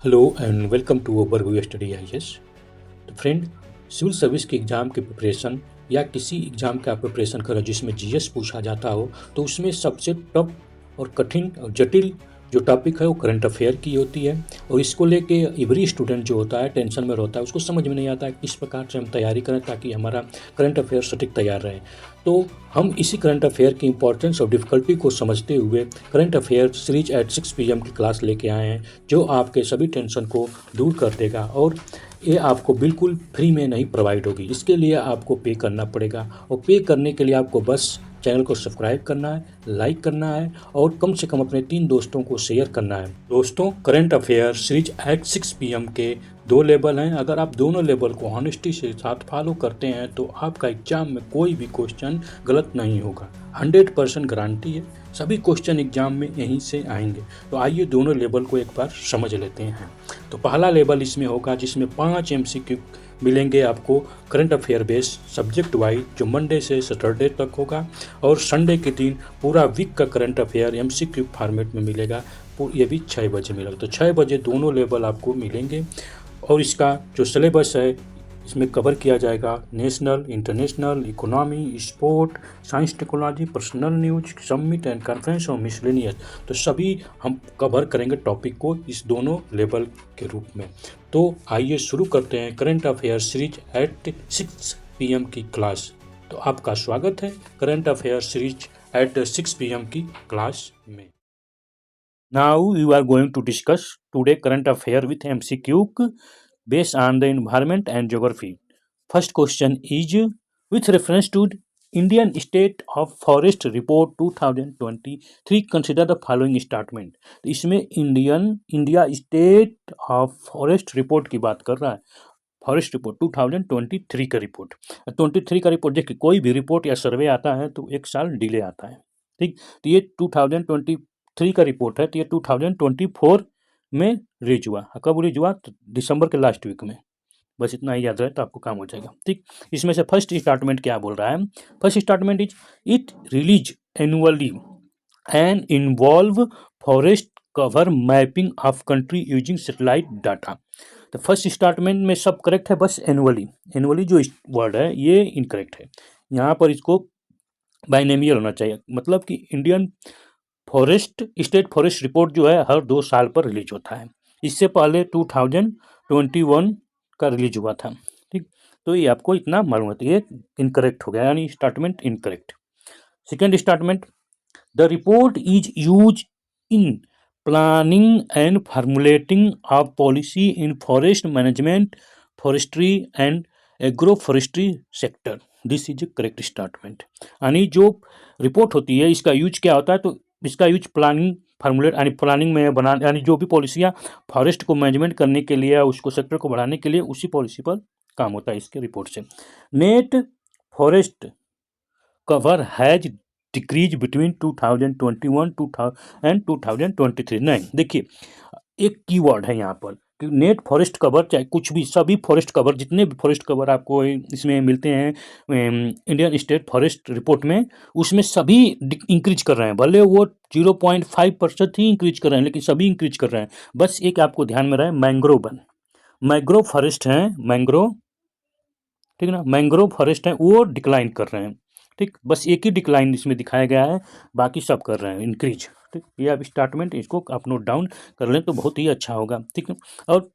Hello and welcome to Overview Study IAS। तो friend, civil service के exam के preparation या किसी एग्ज़ाम का प्रिपरेशन करो जिसमें जीएस पूछा जाता हो, तो उसमें सबसे टफ और कठिन और जटिल जो टॉपिक है वो करंट अफेयर की होती है। और इसको लेके एवरी स्टूडेंट जो होता है टेंशन में रहता है, उसको समझ में नहीं आता है किस प्रकार से हम तैयारी करें ताकि हमारा करंट अफेयर सटीक तैयार रहे। तो हम इसी करंट अफेयर की इंपॉर्टेंस और डिफ़िकल्टी को समझते हुए current affair series at 6 PM की क्लास लेके आए हैं, जो आपके सभी टेंशन को दूर कर देगा। और ये आपको बिल्कुल फ्री में नहीं प्रोवाइड होगी, इसके लिए आपको पे करना पड़ेगा। और पे करने के लिए आपको बस चैनल को सब्सक्राइब करना है, लाइक करना है और कम से कम अपने 3 दोस्तों को शेयर करना है। दोस्तों, current affair series at 6 PM के 2 लेवल हैं। अगर आप दोनों लेवल को ऑनेस्टी से साथ फॉलो करते हैं तो आपका एग्जाम में कोई भी क्वेश्चन गलत नहीं होगा। 100% गारंटी है, सभी क्वेश्चन एग्जाम में यहीं से आएंगे। तो आइए दोनों लेवल को एक बार समझ लेते हैं। तो पहला लेवल इसमें होगा जिसमें 5 MCQ मिलेंगे आपको current affair base subject wise, जो मंडे से सैटरडे तक होगा। और संडे के दिन पूरा वीक का करंट अफेयर MCQ फॉर्मेट में मिलेगा। ये भी 6 बजे मिलेगा। तो 6 बजे दोनों लेवल आपको मिलेंगे। और इसका जो सिलेबस है इसमें कवर किया जाएगा national, international, economy, sport, science technology, personal news, summit and conference और मिसलेनियस। तो सभी हम कवर करेंगे टॉपिक को इस दोनों लेवल के रूप में। तो आइए शुरू करते हैं current affair series at 6 PM की क्लास। तो आपका स्वागत है current affair series at 6 PM की क्लास में। Now you are going to discuss today current affair with MCQ based on the environment and geography. First question is with reference to Indian State of Forest Report 2023 consider the following statement। तो इसमें India state of forest report की बात कर रहा है। Forest report 2023 का report, 23 का report देखिए, कोई भी रिपोर्ट या सर्वे आता है तो 1 साल डिले आता है। ठीक, तो ये 2023 का रिपोर्ट है। तो ये 2024 में रिलीज हुआ। कब रिलीज हुआ? तो दिसंबर के लास्ट वीक में। बस इतना ही याद रहे तो आपको काम हो जाएगा। ठीक, इसमें से फर्स्ट स्टेटमेंट क्या बोल रहा है? First statement is it release annually and involve forest cover mapping of country using satellite data. तो फर्स्ट स्टेटमेंट में सब करेक्ट है, बस एनुअली जो वर्ड है ये इनकरेक्ट है। यहाँ पर इसको बाइनेमियल होना चाहिए, मतलब कि Indian forest state forest report जो है हर 2 साल पर रिलीज होता है। इससे पहले 2021 का रिलीज हुआ था। ठीक, तो ये आपको इतना मालूम होता है। ये इनकरेक्ट हो गया, यानी statement incorrect. Second statement, the report is use in planning and formulating of policy in forest management, forestry and agro forestry sector. This is a correct statement. यानी जो रिपोर्ट होती है इसका यूज क्या होता है? तो इसका यूज प्लानिंग, फार्मूलेट यानी प्लानिंग में बना, यानी जो भी पॉलिसियाँ फॉरेस्ट को मैनेजमेंट करने के लिए, उसको सेक्टर को बढ़ाने के लिए, उसी पॉलिसी पर काम होता है इसके रिपोर्ट से। Net forest cover has decrease between 2021 and 2023। नहीं, देखिए एक कीवर्ड है यहाँ पर कि नेट फॉरेस्ट कवर, चाहे कुछ भी, सभी फॉरेस्ट कवर, जितने भी फॉरेस्ट कवर आपको इसमें मिलते हैं इंडियन स्टेट फॉरेस्ट रिपोर्ट में, उसमें सभी इंक्रीज कर रहे हैं। भले वो 0.5% ही इंक्रीज कर रहे हैं, लेकिन सभी इंक्रीज कर रहे हैं। बस एक आपको ध्यान में रहे, मैंग्रोव फॉरेस्ट हैं, मैंग्रोव, ठीक ना, मैंग्रोव फॉरेस्ट हैं, वो डिक्लाइन कर रहे हैं। ठीक, बस एक ही डिक्लाइन इसमें दिखाया गया है, बाकी सब कर रहे हैं इंक्रीज। ठीक, ये आप स्टेटमेंट इसको आप नोट डाउन कर लें तो बहुत ही अच्छा होगा। ठीक है, और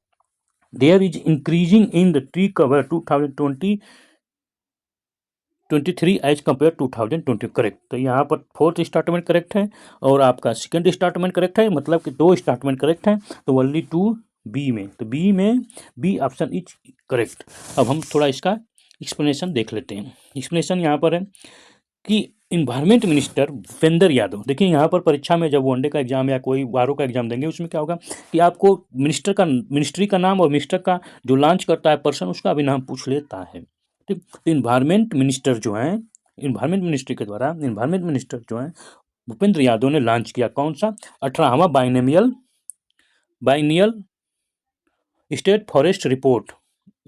there is increasing in the tree cover 2023 as compare 2020। Correct. तो यहाँ पर फोर्थ स्टेटमेंट करेक्ट है और आपका सेकेंड स्टेटमेंट करेक्ट है, मतलब कि 2 स्टेटमेंट करेक्ट हैं। तो ओनली 2 बी में, तो बी ऑप्शन इज करेक्ट। अब हम थोड़ा इसका एक्सप्लेनेशन देख लेते हैं। एक्सप्लेनेशन यहाँ पर है कि इन्वायरमेंट मिनिस्टर भूपेंद्र यादव, देखिए यहाँ पर परीक्षा में जब वनडे का एग्जाम या कोई वारो का एग्जाम देंगे, उसमें क्या होगा कि आपको मिनिस्ट्री का नाम और मिनिस्टर का जो लॉन्च करता है पर्सन, उसका भी नाम पूछ लेता है। ठीक, तो इन्वायरमेंट मिनिस्टर जो हैं, इन्वायरमेंट मिनिस्ट्री के द्वारा इन्वायरमेंट मिनिस्टर जो हैं भूपेंद्र यादव ने लॉन्च किया कौन सा? 18वां biennial state forest report,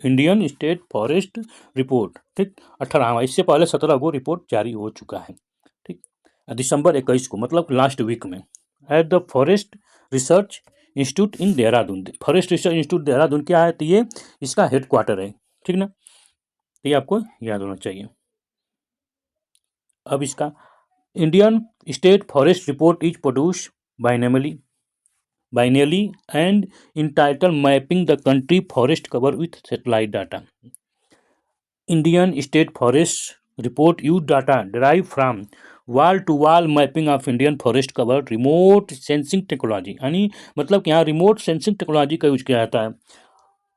Indian state forest report. ठीक, 18वां। इससे पहले 17 को रिपोर्ट जारी हो चुका है। ठीक, दिसंबर 21 को, मतलब लास्ट वीक में। At the forest research institute in Dehradun, forest research institute Dehradun क्या है, तो ये इसका हेडक्वार्टर है, ठीक ना, तो ये आपको याद होना चाहिए। अब इसका Indian state forest report is produce biennially and entitled mapping the country forest cover with satellite data. Indian state forest report use data derive from wall to wall mapping of Indian forest cover remote sensing technology, यानी मतलब कि यहाँ remote sensing technology का use किया जाता है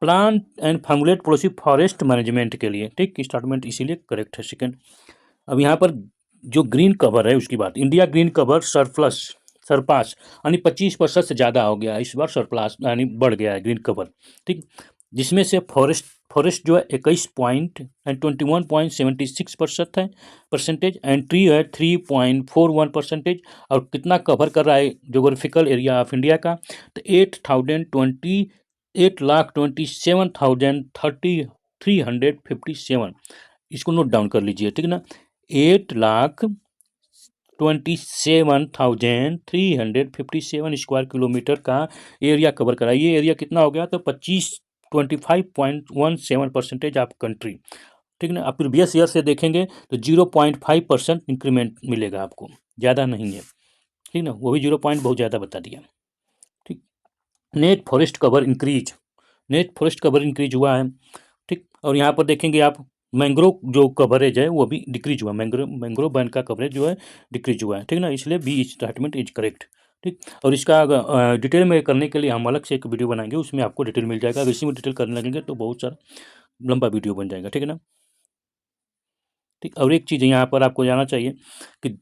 plan and formulate policy forest management के लिए, ठीक, स्टेटमेंट इसीलिए करेक्ट है सेकंड। अब यहाँ पर जो ग्रीन कवर है उसकी बात, इंडिया ग्रीन कवर सरपास यानी 25% से ज़्यादा हो गया इस बार, सरप्लस यानी बढ़ गया है ग्रीन कवर, ठीक, जिसमें से फॉरेस्ट जो है 21.76% है परसेंटेज, एंड ट्री है 3.41%, और कितना कवर कर रहा है जोग्राफिकल एरिया ऑफ इंडिया का, तो 8,27,357, इसको नोट डाउन कर लीजिए, ठीक ना, 8,27,357 स्क्वायर किलोमीटर का एरिया कवर करा। ये एरिया कितना हो गया, तो 25.17% ऑफ कंट्री, ठीक ना। आप प्रीवियस ईयर से देखेंगे तो 0.5% इंक्रीमेंट मिलेगा आपको, ज़्यादा नहीं है, ठीक ना, वो भी 0 पॉइंट बहुत ज़्यादा बता दिया, ठीक। नेट फॉरेस्ट कवर इंक्रीज हुआ है, ठीक। और यहाँ पर देखेंगे आप मैंग्रोव जो कवरेज है वो भी डिक्रीज हुआ, मैंग्रोव वन का कवरेज जो है डिक्रीज हुआ है, ठीक ना, इसलिए बी स्टेटमेंट इज करेक्ट, ठीक। और इसका डिटेल में करने के लिए हम अलग से एक वीडियो बनाएंगे, उसमें आपको डिटेल मिल जाएगा, अगर इसी में डिटेल करने लगेंगे तो बहुत सारा लंबा वीडियो बन जाएगा, ठीक है ना, ठीक। और एक चीज़ यहाँ पर आपको जानना चाहिए कि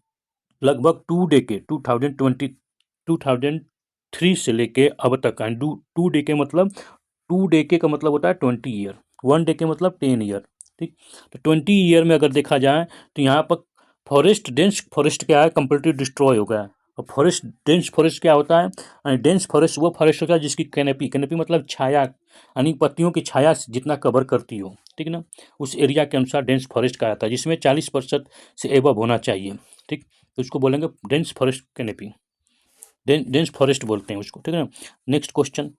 लगभग 2003 से लेके अब तक, एंड 2 डेके मतलब 2 डेके का मतलब होता है 20 ईयर, 1 डेके मतलब 10 ईयर, ठीक। तो 20 ईयर में अगर देखा जाए तो यहाँ पर डेंस फॉरेस्ट क्या है, कंप्लीटली डिस्ट्रॉय हो गया है। और डेंस फॉरेस्ट क्या होता है, डेंस फॉरेस्ट वो फॉरेस्ट होता है जिसकी कैनेपी मतलब छाया, यानी पत्तियों की छाया जितना कवर करती हो, ठीक ना, उस एरिया के अनुसार डेंस फॉरेस्ट का आता है, जिसमें 40% से एबव होना चाहिए, ठीक, तो उसको बोलेंगे dense forest canopy, dense forest बोलते हैं उसको, ठीक है ना। Next question,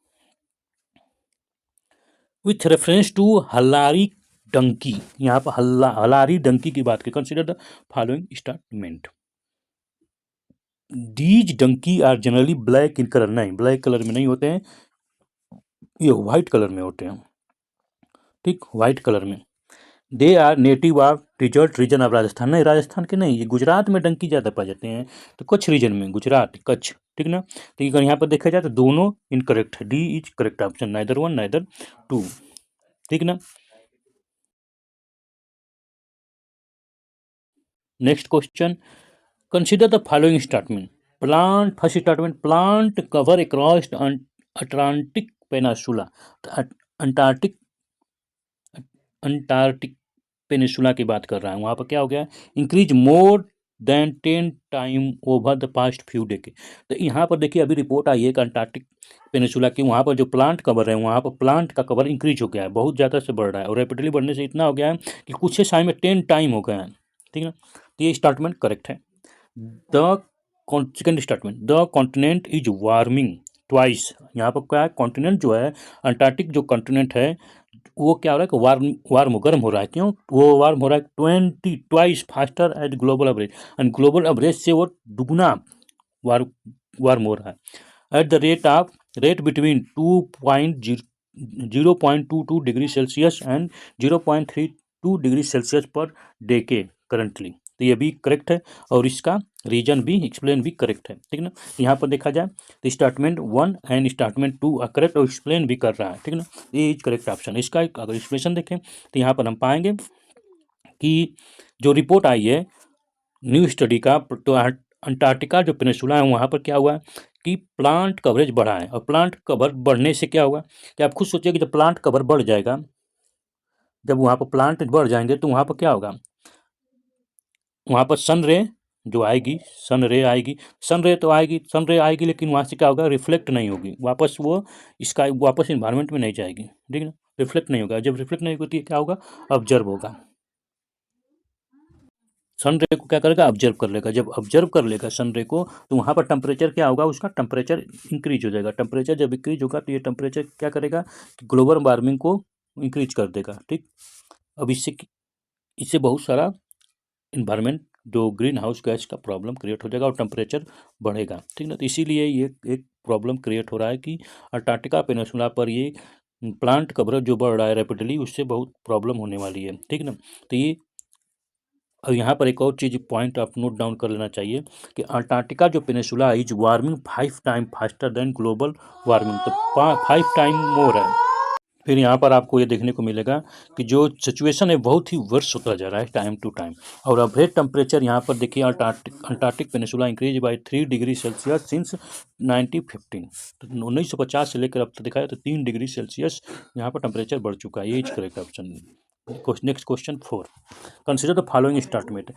with reference to Hallari donkey, यहाँ पर हल्लारी डंकी की बात की, consider the following statement. These donkey are generally black in colour, नहीं ब्लैक कलर में नहीं होते हैं, ये व्हाइट कलर में होते हैं, ठीक, व्हाइट कलर में। They are native of desert region of Rajasthan, नहीं राजस्थान के नहीं, ये गुजरात में डंकी ज़्यादा पाए जाते हैं, तो कच्छ रीजन में, गुजरात कच्छ, ठीक ना। तो अगर यहाँ पर देखा जाए तो दोनों इनकरेक्ट है, D is correct option, neither 1 neither 2, ठीक ना। Next question, consider the following statement. First statement, plant cover across Atlantic peninsula, Antarctic peninsula की बात कर रहा है, वहाँ पर क्या हो गया, increase more than 10 time over the past few decade. तो यहाँ पर देखिए अभी रिपोर्ट आई है कि अंटार्कटिक पेनिसुला की, वहाँ पर जो प्लांट कवर है, वहाँ पर प्लांट का कवर इंक्रीज हो गया है, बहुत ज़्यादा से बढ़ रहा है, और रैपिडली बढ़ने से इतना हो गया है कि कुछ ही समय में 10 टाइम हो गया है, ठीक है, तो ये स्टेटमेंट करेक्ट है। The second statement, the continent is warming twice, यहाँ पर क्या है, कॉन्टिनेंट जो है, अंटार्कटिक जो कॉन्टिनेंट है वो क्या हो रहा है कि वार्म गर्म हो रहा है, क्यों वो वार्म हो रहा है, 20 faster eight global average, and global average से वो दुगुना वार्म हो रहा है, at the rate between 0.22 degree Celsius and 0.32 degree Celsius पर डेके करंटली, तो ये भी करेक्ट है, और इसका रीजन भी एक्सप्लेन भी करेक्ट है, ठीक ना। यहाँ पर देखा जाए तो स्टेटमेंट 1 एंड स्टेटमेंट 2 करेक्ट, और एक्सप्लेन भी कर रहा है, ठीक ना, ये इज करेक्ट ऑप्शन। इसका अगर एक्सप्लेनेशन देखें तो यहाँ पर हम पाएंगे कि जो रिपोर्ट आई है न्यू स्टडी का, तो अंटार्कटिका जो पेनिसुला है वहाँ पर क्या हुआ है कि प्लांट कवरेज बढ़ा है, और प्लांट कवर बढ़ने से क्या होगा कि आप खुद सोचिए कि जब प्लांट कवर बढ़ जाएगा, जब वहाँ पर प्लांट बढ़ जाएंगे तो वहाँ पर क्या होगा, वहाँ पर सन रे जो आएगी, सन रे तो आएगी, लेकिन वहाँ से क्या होगा, रिफ्लेक्ट नहीं होगी वापस, वो इसका वापस इन्वायरमेंट में नहीं जाएगी, ठीक है ना, रिफ्लेक्ट नहीं होगा, जब रिफ्लेक्ट नहीं होती क्या होगा, ऑब्जर्व होगा। सन रे को क्या करेगा, ऑब्जर्व कर लेगा। जब ऑब्जर्व कर लेगा सन रे को तो वहाँ पर टेम्परेचर क्या होगा, उसका टेम्परेचर इंक्रीज हो जाएगा। टेम्परेचर जब इंक्रीज होगा तो ये टेम्परेचर क्या करेगा कि ग्लोबल वार्मिंग को इंक्रीज कर देगा। ठीक, अब इससे इससे बहुत सारा इन्वायरमेंट जो ग्रीन हाउस गैस का प्रॉब्लम क्रिएट हो जाएगा और टेम्परेचर बढ़ेगा। ठीक ना, तो इसीलिए ये एक प्रॉब्लम क्रिएट हो रहा है कि अंटार्कटिका पेनिनसुला पर ये प्लांट कवरेज जो बढ़ रहा है रैपिडली, उससे बहुत प्रॉब्लम होने वाली है। ठीक ना, तो ये और यहाँ पर एक और चीज़ पॉइंट आप नोट डाउन कर लेना चाहिए कि अंटार्कटिका जो peninsula is warming 5 time faster than global warming, तो 5 टाइम मोर है। फिर यहाँ पर आपको ये देखने को मिलेगा कि जो सिचुएशन है बहुत ही वर्ष होता जा रहा है टाइम टू टाइम। और एवरेज टेम्परेचर यहाँ पर देखिए, Antarctic peninsula increase by 3 degree Celsius since 1915, तो 1950 से लेकर अब तक देखा जाए तो 3 डिग्री सेल्सियस यहाँ पर टेम्परेचर बढ़ चुका है। ये is correct option. Next question 4, consider the following statement.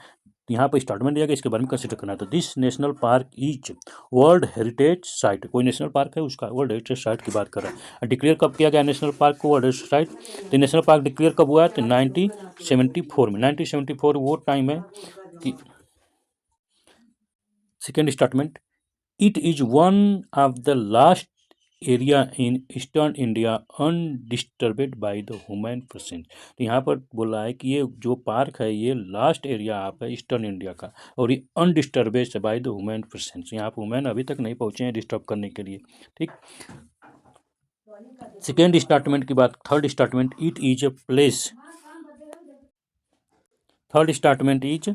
यहाँ पर स्टेटमेंट दिया गया, इसके बारे में कंसिडर करना है। तो this national park is world heritage site, कोई नेशनल पार्क है उसका वर्ल्ड हेरिटेज साइट की बात कर रहा है। डिक्लेयर कब किया गया नेशनल पार्क को वर्ल्ड हेरिटेज साइट? तो नेशनल पार्क डिक्लेयर कब हुआ है? तो 1974 में। 1974 वो टाइम है कि second statement, it is one of the last area in eastern India undisturbed by the human presence. तो यहाँ पर बोला है कि ये जो पार्क है ये लास्ट एरिया आप है ईस्टर्न इंडिया का, और ये अनडिस्टर्बेड है बाय द ह्यूमन प्रेजेंस। यहाँ पर ह्यूमन अभी तक नहीं पहुँचे हैं डिस्टर्ब करने के लिए। ठीक, सेकेंड स्टेटमेंट की बात, third statement, it is a place, third statement is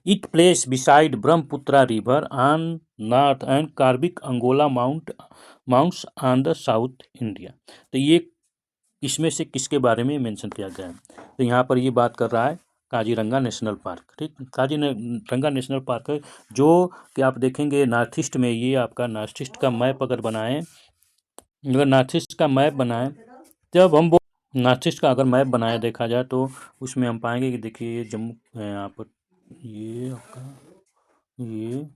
it place beside Brahmaputra river on north and Karbi Anglong mounts on the south India. तो ये इसमें से किसके बारे में मेंशन किया गया है? तो यहाँ पर ये बात कर रहा है काजीरंगा नेशनल पार्क। ठीक, काजीरंगा नेशनल पार्क है जो कि आप देखेंगे नॉर्थ ईस्ट में, ये आपका नॉर्थ ईस्ट का मैप अगर बनाएं, अगर नॉर्थ ईस्ट का मैप बनाएं, जब हम नॉर्थ ईस्ट का अगर मैप बनाया देखा जाए तो उसमें हम पाएंगे कि देखिए ये जम्मू यहाँ पर ये आपका ये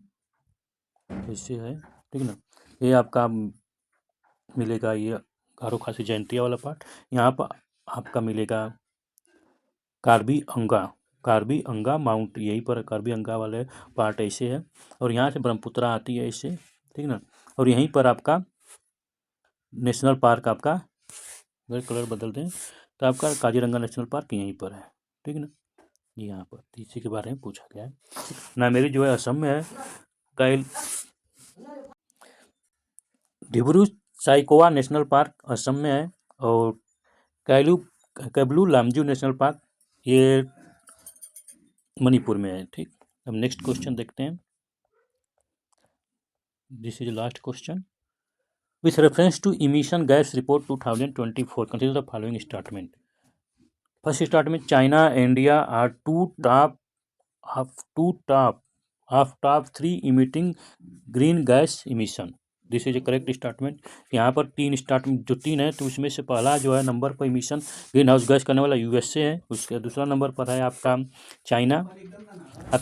ऐसे है। ठीक ना, ये आपका मिलेगा ये गारो खासी जयंतिया वाला पार्ट। यहाँ पर आपका मिलेगा कार्बी अंगा माउंट, यहीं पर कार्बी अंगा वाले पार्ट ऐसे है, और यहाँ से ब्रह्मपुत्रा आती है ऐसे। ठीक ना, और यहीं पर आपका नेशनल पार्क आपका, अगर कलर बदल दें तो आपका काजीरंगा नेशनल पार्क यहीं पर है। ठीक ना, यहाँ पर इसी के बारे में पूछा गया है ना। मेरी जो है असम में है, कैल डिब्रू साइकोवा नेशनल पार्क असम में है, और कैबलू लामजू नेशनल पार्क ये मणिपुर में है। ठीक, अब नेक्स्ट क्वेश्चन देखते हैं। This is last question, with reference to emission gas report 2024 consider the following statement. First statement, China India are top 3 emitting green gas emission. This is a correct statement. यहाँ पर 3 statement जो 3 है, तो उसमें से पहला जो है नंबर पर इमिशन ग्रीन हाउस गैस करने वाला यूएसए है, उसके दूसरा नंबर पर है आपका चाइना, अब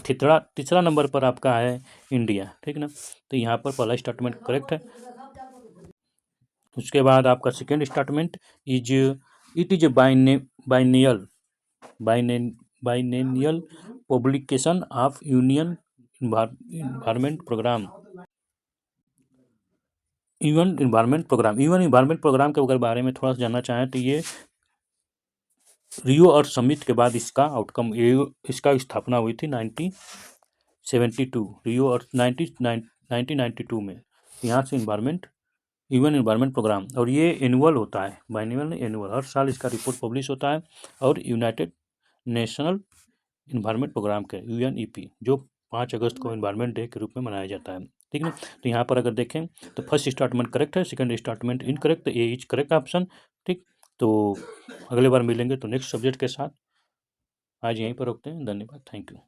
तीसरा नंबर पर आपका है इंडिया। ठीक ना, तो यहाँ पर पहला स्टेटमेंट करेक्ट है। उसके बाद आपका second statement is it is biennial publication of union environment programme, UN environment programme के अगर बारे में थोड़ा सा जानना चाहें तो ये रियो अर्थ समिट के बाद इसका आउटकम, इसका स्थापना हुई थी 1972, रियो अर्थ 1992 में। यहाँ से यूएन इन्वायरमेंट प्रोग्राम, और ये एनुअल होता है, बाइनल नहीं एनुअल, हर साल इसका रिपोर्ट पब्लिश होता है, और यूनाइटेड नेशनल इन्वायरमेंट प्रोग्राम के यूएनईपी जो 5 अगस्त को इन्वायरमेंट डे के रूप में मनाया जाता है। ठीक है, तो यहाँ पर अगर देखें तो फर्स्ट स्टेटमेंट करेक्ट है, सेकंड स्टेटमेंट इनकरेक्ट, तो ए इज करेक्ट ऑप्शन। ठीक, तो अगले बार मिलेंगे तो नेक्स्ट सब्जेक्ट के साथ। आज यहीं पर रोकते हैं, धन्यवाद, थैंक यू।